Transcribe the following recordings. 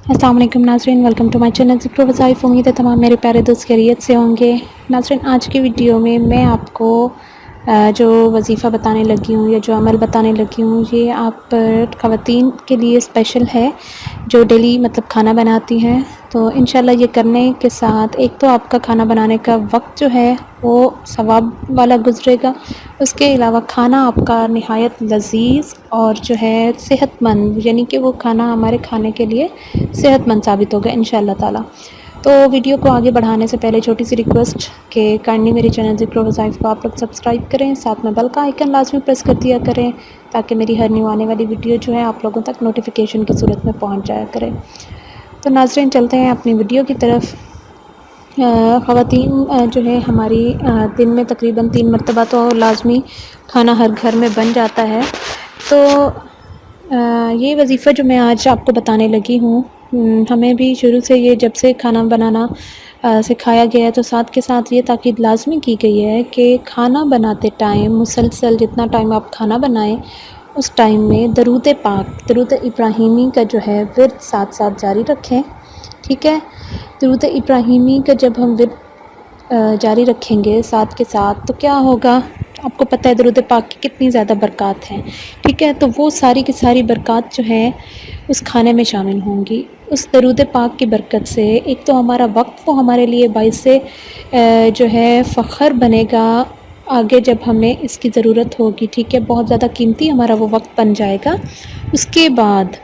अस्सलाम वालेकुम नाज़रीन, वेलकम टू माय चैनल ज़िक्र वज़ाइफ। उम्मीद है तमाम मेरे प्यारे दोस्त खैरियत से होंगे। नाज़रीन, आज की वीडियो में मैं आपको जो वज़ीफ़ा बताने लगी हूँ या जो अमल बताने लगी हूँ, ये आप ख़वातीन के लिए स्पेशल है जो डेली मतलब खाना बनाती हैं। तो इंशाल्लाह ये करने के साथ एक तो आपका खाना बनाने का वक्त जो है वो सवाब वाला गुज़रेगा, उसके अलावा खाना आपका नहायत लज़ीज़ और जो है सेहतमंद, यानी कि वो खाना हमारे खाने के लिए सेहतमंद साबित होगा इंशाल्लाह ताला। तो वीडियो को आगे बढ़ाने से पहले छोटी सी रिक्वेस्ट कि काइंडली मेरे चैनल ज़िक्र वज़ाइफ को आप लोग सब्सक्राइब करें, साथ में बेल का आइकन लाजमी प्रेस कर दिया करें ताकि मेरी हर न्यू आने वाली वीडियो जो है आप लोगों तक नोटिफिकेशन की सूरत में पहुंच जाया करे। तो नाज़रीन, चलते हैं अपनी वीडियो की तरफ। ख़वातीन जो है हमारी दिन में तकरीबन 3 मरतबा तो लाजमी खाना हर घर में बन जाता है। तो ये वज़ीफ़ा जो मैं आज आपको बताने लगी हूँ, हमें भी शुरू से ये जब से खाना बनाना सिखाया गया है तो साथ के साथ ये ताकीद लाजमी की गई है कि खाना बनाते टाइम मुसलसल जितना टाइम आप खाना बनाएं उस टाइम में दरूद पाक, दरूद इब्राहिमी का जो है विर्द साथ साथ जारी रखें। ठीक है, दरूद इब्राहिमी का जब हम विर्द जारी रखेंगे साथ के साथ, तो क्या होगा, आपको पता है दरूद पाक की कितनी ज़्यादा बरक़ात हैं। ठीक है, तो वो सारी की सारी बरक़ात जो है उस खाने में शामिल होंगी। उस दरूद पाक की बरकत से एक तो हमारा वक्त वो हमारे लिए बाइस से जो है फ़ख्र बनेगा, आगे जब हमें इसकी ज़रूरत होगी। ठीक है, बहुत ज़्यादा कीमती हमारा वो वक्त बन जाएगा। उसके बाद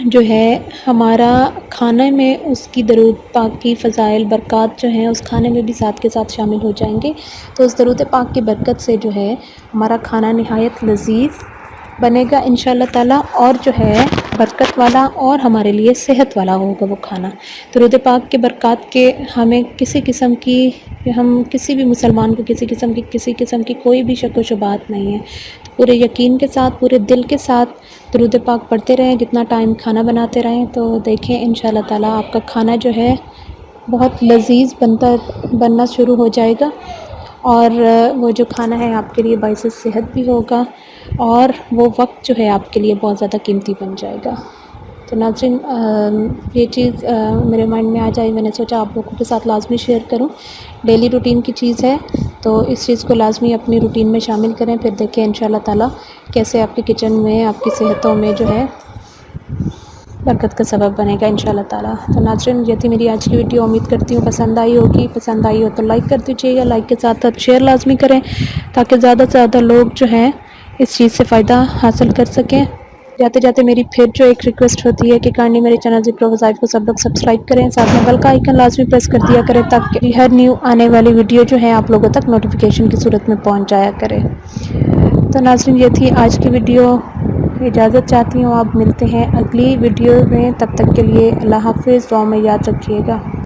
जो है हमारा खाने में उसकी दरूद पाक की फ़ज़ाइल बरक़ात जो हैं उस खाने में भी साथ के साथ शामिल हो जाएंगे। तो उस दरूद पाक की बरकत से जो है हमारा खाना नहायत लज़ीज़ बनेगा इंशाअल्लाह ताला, और जो है बरकत वाला और हमारे लिए सेहत वाला होगा वो खाना। दरूद पाक के बरक़ात के हमें किसी किस्म की, हम किसी भी मुसलमान को किसी किस्म की कोई भी शक व शुबहात नहीं है। तो पूरे यकीन के साथ, पूरे दिल के साथ दरूद पाक पढ़ते रहें जितना टाइम खाना बनाते रहें। तो देखें इंशाअल्लाह ताला आपका खाना जो है बहुत लज़ीज़ बनना शुरू हो जाएगा, और वो जो खाना है आपके लिए बाइस सेहत भी होगा, और वो वक्त जो है आपके लिए बहुत ज़्यादा कीमती बन जाएगा। तो नाज़रीन, ये चीज़ मेरे माइंड में आ जाए, मैंने सोचा आप लोगों के साथ लाजमी शेयर करूं। डेली रूटीन की चीज़ है, तो इस चीज़ को लाजमी अपनी रूटीन में शामिल करें, फिर देखें इंशाअल्लाह ताला कैसे आपके किचन में, आपकी सेहतों में जो है बरकत का सबब बनेगा इंशाअल्लाह ताला। तो नाज़रीन, ये थी मेरी आज की वीडियो। उम्मीद करती हूँ पसंद आई होगी। पसंद आई हो तो लाइक कर दीजिएगा, लाइक के साथ साथ शेयर लाजमी करें ताकि ज़्यादा से ज़्यादा लोग जो हैं इस चीज़ से फ़ायदा हासिल कर सकें। जाते जाते मेरी फिर जो एक रिक्वेस्ट होती है कि काइंडली मेरे चैनल ज़िक्र वज़ाइफ को सब लोग सब्सक्राइब करें, साथ में बेल का आइकन लाजमी प्रेस कर दिया करें ताकि हर न्यू आने वाली वीडियो जो है आप लोगों तक नोटिफिकेशन की सूरत में पहुँच जाया करे। तो नाज़रीन, ये थी आज की वीडियो। इजाज़त चाहती हूँ, आप मिलते हैं अगली वीडियो में। तब तक के लिए अल्लाह हाफ़िज़, दुआ में याद रखिएगा।